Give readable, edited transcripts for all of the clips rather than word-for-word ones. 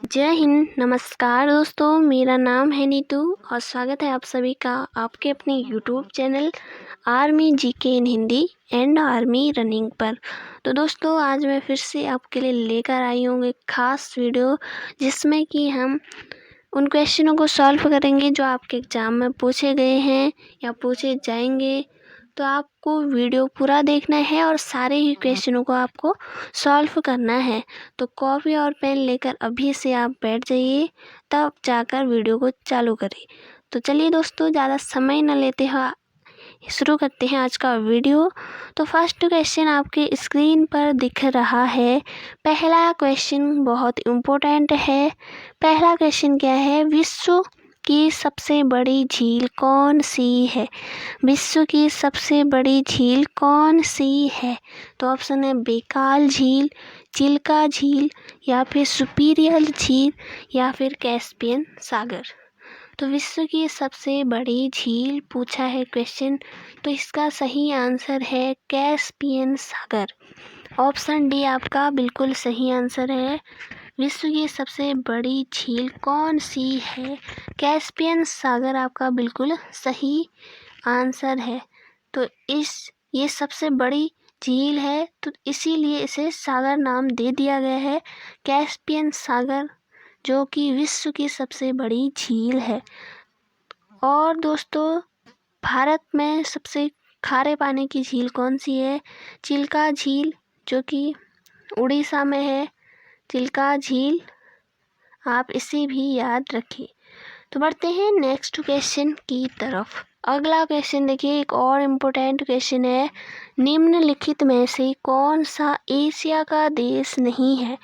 जय हिंद। नमस्कार दोस्तों, मेरा नाम है नीतू और स्वागत है आप सभी का आपके अपने YouTube channel army GK in Hindi and army running पर। तो दोस्तों, आज मैं फिर से आपके लिए लेकर आई हूँ एक ख़ास वीडियो जिसमें कि हम उन क्वेश्चनों को सॉल्व करेंगे जो आपके एग्ज़ाम में पूछे गए हैं या पूछे जाएंगे। तो आपको वीडियो पूरा देखना है और सारे ही क्वेश्चनों को आपको सॉल्व करना है। तो कॉपी और पेन लेकर अभी से आप बैठ जाइए, तब जाकर वीडियो को चालू करें। तो चलिए दोस्तों, ज़्यादा समय न लेते हुए शुरू करते हैं आज का वीडियो। तो फर्स्ट क्वेश्चन आपके स्क्रीन पर दिख रहा है। पहला क्वेश्चन बहुत इम्पोर्टेंट है। पहला क्वेश्चन क्या है? विश्व की सबसे बड़ी झील कौन सी है? विश्व की सबसे बड़ी झील कौन सी है? तो ऑप्शन है बैकाल झील, चिल्का झील, या फिर सुपीरियर झील, या फिर कैस्पियन सागर। तो विश्व की सबसे बड़ी झील पूछा है क्वेश्चन, तो इसका सही आंसर है कैस्पियन सागर। ऑप्शन डी आपका बिल्कुल सही आंसर है। विश्व की सबसे बड़ी झील कौन सी है? कैस्पियन सागर आपका बिल्कुल सही आंसर है। तो ये सबसे बड़ी झील है, तो इसीलिए इसे सागर नाम दे दिया गया है, कैस्पियन सागर, जो कि विश्व की सबसे बड़ी झील है। और दोस्तों, भारत में सबसे खारे पानी की झील कौन सी है? चिल्का झील, जो कि उड़ीसा में है। चिल्का झील, आप इसे भी याद रखिए। तो बढ़ते हैं नेक्स्ट क्वेश्चन की तरफ। अगला क्वेश्चन देखिए, एक और इम्पोर्टेंट क्वेश्चन है। निम्नलिखित में से कौन सा एशिया का देश नहीं है?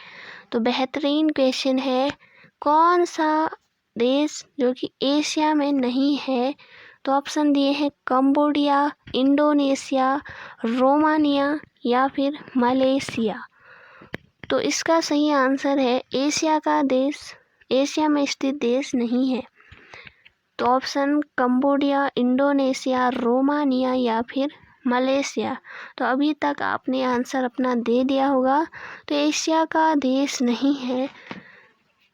तो बेहतरीन क्वेश्चन है। कौन सा देश जो कि एशिया में नहीं है? तो ऑप्शन दिए हैं कंबोडिया, इंडोनेशिया, रोमानिया, या फिर मलेशिया। तो इसका सही आंसर है एशिया का देश, एशिया में स्थित देश नहीं है। तो ऑप्शन कंबोडिया, इंडोनेशिया, रोमानिया, या फिर मलेशिया। तो अभी तक आपने आंसर अपना दे दिया होगा। तो एशिया का देश नहीं है,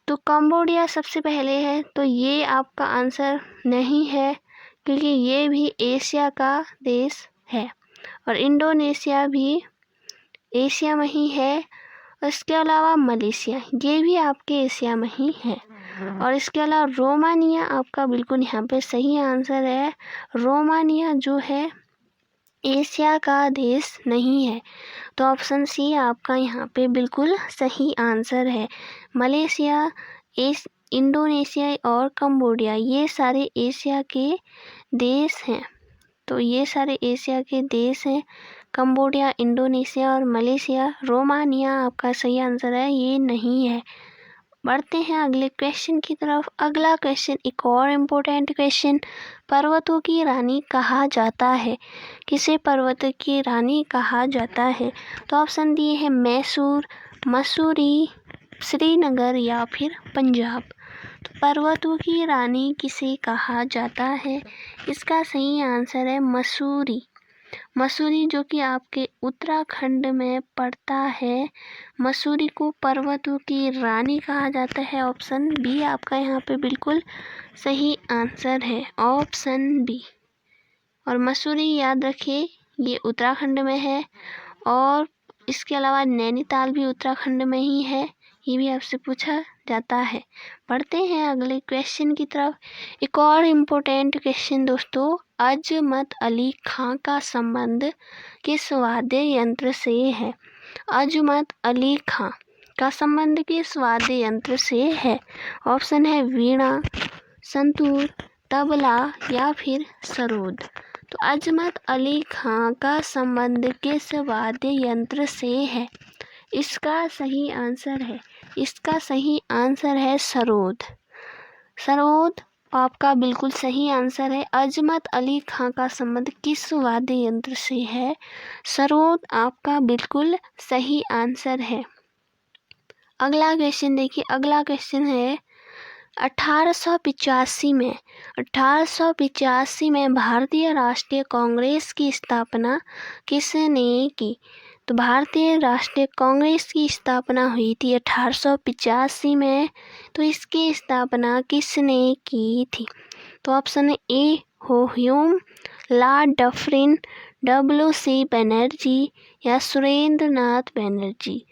तो कंबोडिया सबसे पहले है, तो ये आपका आंसर नहीं है, क्योंकि ये भी एशिया का देश है। और इंडोनेशिया भी एशिया में ही है। और इसके अलावा मलेशिया, ये भी आपके एशिया में ही है। और इसके अलावा रोमानिया आपका बिल्कुल यहाँ पे सही आंसर है। रोमानिया जो है एशिया का देश नहीं है। तो ऑप्शन सी आपका यहाँ पे बिल्कुल सही आंसर है। मलेशिया, इंडोनेशिया और कंबोडिया, ये सारे एशिया के देश हैं। तो ये सारे एशिया के देश हैं, कंबोडिया, इंडोनेशिया और मलेशिया। रोमानिया आपका सही आंसर है, ये नहीं है। बढ़ते हैं अगले क्वेश्चन की तरफ। अगला क्वेश्चन एक और इम्पोर्टेंट क्वेश्चन। पर्वतों की रानी कहा जाता है? किसे पर्वत की रानी कहा जाता है? तो ऑप्शन दिए हैं मैसूर, मसूरी, श्रीनगर, या फिर पंजाब। तो पर्वतों की रानी किसे कहा जाता है? इसका सही आंसर है मसूरी। मसूरी, जो कि आपके उत्तराखंड में पड़ता है। मसूरी को पर्वतों की रानी कहा जाता है। ऑप्शन बी आपका यहाँ पे बिल्कुल सही आंसर है, ऑप्शन बी। और मसूरी याद रखिए, ये उत्तराखंड में है। और इसके अलावा नैनीताल भी उत्तराखंड में ही है, ये भी आपसे पूछा जाता है। बढ़ते हैं अगले क्वेश्चन की तरफ। एक और इम्पोर्टेंट क्वेश्चन दोस्तों, अजमत अली खां का संबंध किस वाद्य यंत्र से है? अजमत अली खां का संबंध किस वाद्य यंत्र से है? ऑप्शन है वीणा, संतूर, तबला, या फिर सरोद। तो अजमत अली खां का संबंध किस वाद्य यंत्र से है? इसका सही आंसर है सरोद। सरोद आपका बिल्कुल सही आंसर है। अजमत अली खां का संबंध किस वाद्य यंत्र से है? सरोद आपका बिल्कुल सही आंसर है। अगला क्वेश्चन देखिए। अगला क्वेश्चन है 1885 में भारतीय राष्ट्रीय कांग्रेस की स्थापना किसने की? तो भारतीय राष्ट्रीय कांग्रेस की स्थापना हुई थी 1885 में। तो इसकी स्थापना किसने की थी? तो ऑप्शन है A Hume, Lord Dufferin, WC Banerjee या सुरेंद्र नाथ बनर्जी।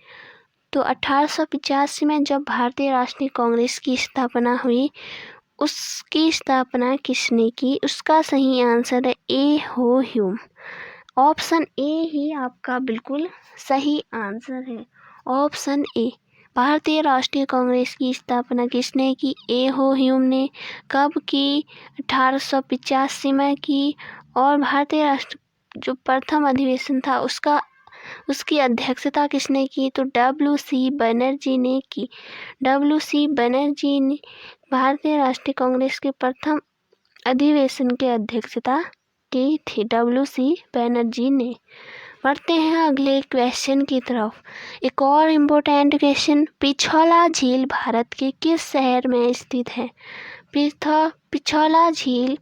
तो 1885 में जब भारतीय राष्ट्रीय कांग्रेस की स्थापना हुई, उसकी स्थापना किसने की? उसका सही आंसर है ए ह्यूम। ऑप्शन ए ही आपका बिल्कुल सही आंसर है। ऑप्शन ए, भारतीय राष्ट्रीय कांग्रेस की स्थापना किसने की? ए ह्यूम ने। कब की? 1885 में की। और भारतीय राष्ट्र जो प्रथम अधिवेशन था उसकी अध्यक्षता किसने की? तो WC बनर्जी ने की। WC बनर्जी ने भारतीय राष्ट्रीय कांग्रेस के प्रथम अधिवेशन की अध्यक्षता की थी, WC बनर्जी ने। बढ़ते हैं अगले क्वेश्चन की तरफ। एक और इम्पोर्टेंट क्वेश्चन, पिछौला झील भारत के किस शहर में स्थित है? पिछौला झील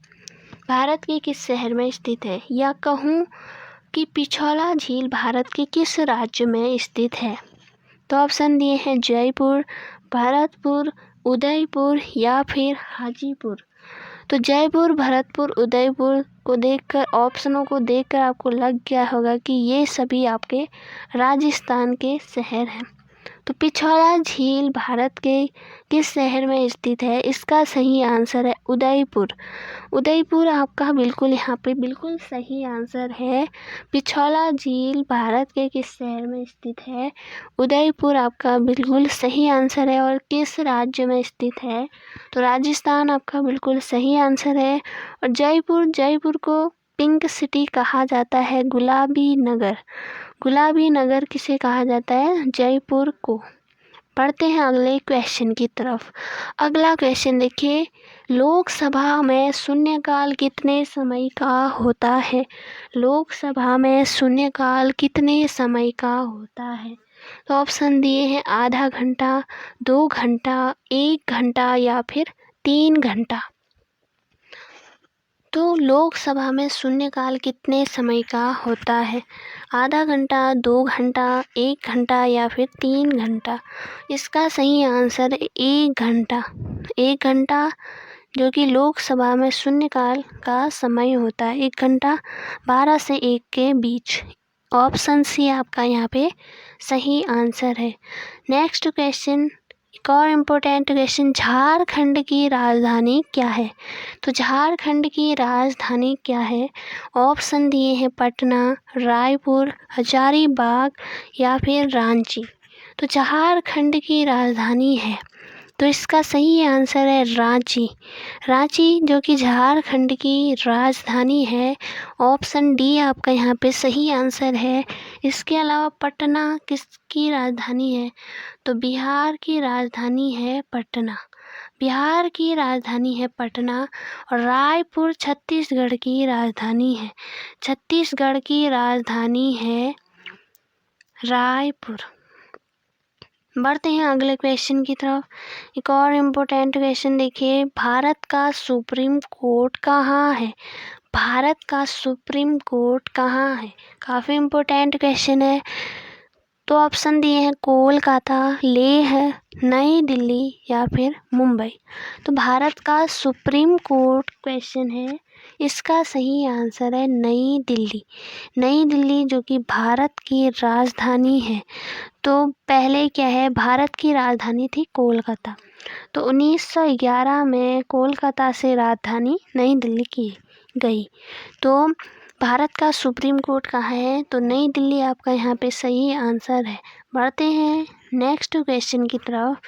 भारत के किस शहर में स्थित है? या कहूँ कि पिछौला झील भारत के किस राज्य में स्थित है? तो ऑप्शन दिए हैं जयपुर, भरतपुर, उदयपुर या फिर हाजीपुर। तो जयपुर, भरतपुर, उदयपुर को देखकर, ऑप्शनों को देखकर आपको लग गया होगा कि ये सभी आपके राजस्थान के शहर हैं। तो पिछौला झील भारत के किस शहर में स्थित है? इसका सही आंसर है उदयपुर। उदयपुर आपका बिल्कुल यहाँ पे बिल्कुल सही आंसर है। पिछौला झील भारत के किस शहर में स्थित है? उदयपुर आपका बिल्कुल सही आंसर है। और किस राज्य में स्थित है? तो राजस्थान आपका बिल्कुल सही आंसर है। और जयपुर को पिंक सिटी कहा जाता है, गुलाबी नगर। गुलाबी नगर किसे कहा जाता है? जयपुर को। पढ़ते हैं अगले क्वेश्चन की तरफ। अगला क्वेश्चन देखिए, लोकसभा में शून्यकाल कितने समय का होता है? लोकसभा में शून्यकाल कितने समय का होता है? तो ऑप्शन दिए हैं आधा घंटा, 2 घंटा, 1 घंटा या फिर 3 घंटा। तो लोकसभा में शून्यकाल कितने समय का होता है? आधा घंटा, 2 घंटा, 1 घंटा या फिर 3 घंटा। इसका सही आंसर है 1 घंटा। 1 घंटा जो कि लोकसभा में शून्यकाल का समय होता है, 1 घंटा 12 से 1 के बीच। ऑप्शन सी आपका यहाँ पे सही आंसर है। नेक्स्ट क्वेश्चन, एक और इम्पोर्टेंट क्वेश्चन, झारखंड की राजधानी क्या है? तो झारखंड की राजधानी क्या है? ऑप्शन दिए हैं पटना, रायपुर, हजारीबाग या फिर रांची। तो झारखंड की राजधानी है, तो इसका सही आंसर है रांची। रांची जो कि झारखंड की राजधानी है। ऑप्शन डी आपका यहाँ पे सही आंसर है। इसके अलावा पटना किसकी राजधानी है? तो बिहार की राजधानी है पटना। बिहार की राजधानी है पटना। और रायपुर छत्तीसगढ़ की राजधानी है। छत्तीसगढ़ की राजधानी है रायपुर। बढ़ते हैं अगले क्वेश्चन की तरफ। एक और इम्पोर्टेंट क्वेश्चन देखिए, भारत का सुप्रीम कोर्ट कहाँ है? भारत का सुप्रीम कोर्ट कहाँ है? काफ़ी इम्पोर्टेंट क्वेश्चन है। तो ऑप्शन दिए हैं कोलकाता, लेह, नई दिल्ली या फिर मुंबई। तो भारत का सुप्रीम कोर्ट क्वेश्चन है, इसका सही आंसर है नई दिल्ली। नई दिल्ली जो कि भारत की राजधानी है। तो पहले क्या है, भारत की राजधानी थी कोलकाता। तो 1911 में कोलकाता से राजधानी नई दिल्ली की गई। तो भारत का सुप्रीम कोर्ट कहाँ है? तो नई दिल्ली आपका यहाँ पे सही आंसर है। बढ़ते हैं नेक्स्ट क्वेश्चन की तरफ।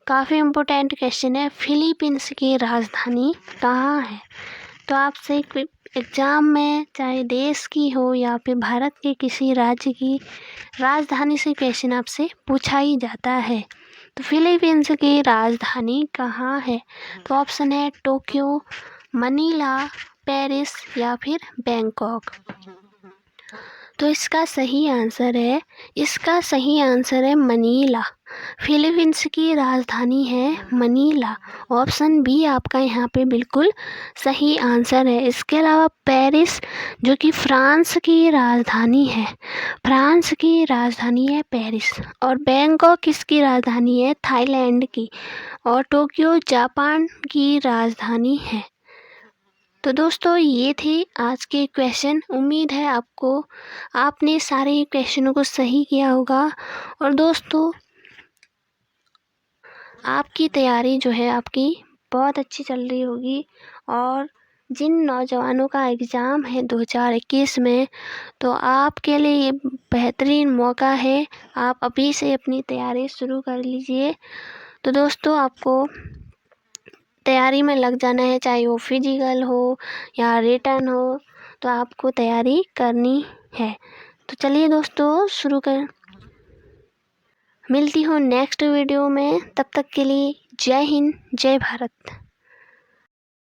काफ़ी इम्पोर्टेंट क्वेश्चन है, फिलीपींस की राजधानी कहाँ है? तो आपसे एग्ज़ाम में चाहे देश की हो या फिर भारत के किसी राज्य की राजधानी से क्वेश्चन आपसे पूछा ही जाता है। तो फिलीपींस की राजधानी कहाँ है? तो ऑप्शन है टोक्यो, मनीला, पेरिस या फिर बैंकॉक। तो इसका सही आंसर है मनीला। फिलीपींस की राजधानी है मनीला। ऑप्शन बी आपका यहाँ पे बिल्कुल सही आंसर है। इसके अलावा पेरिस जो कि फ्रांस की राजधानी है, फ्रांस की राजधानी है पेरिस। और बैंकॉक किसकी राजधानी है? थाईलैंड की। और टोक्यो जापान की राजधानी है। तो दोस्तों ये थे आज के क्वेश्चन। उम्मीद है आपने सारे क्वेश्चनों को सही किया होगा। और दोस्तों आपकी तैयारी जो है आपकी बहुत अच्छी चल रही होगी। और जिन नौजवानों का एग्ज़ाम है 2021 में, तो आपके लिए ये बेहतरीन मौका है। आप अभी से अपनी तैयारी शुरू कर लीजिए। तो दोस्तों आपको तैयारी में लग जाना है, चाहे वो फिजिकल हो या रिटन हो, तो आपको तैयारी करनी है। तो चलिए दोस्तों शुरू कर मिलती हूँ नेक्स्ट वीडियो में। तब तक के लिए जय हिंद, जय भारत।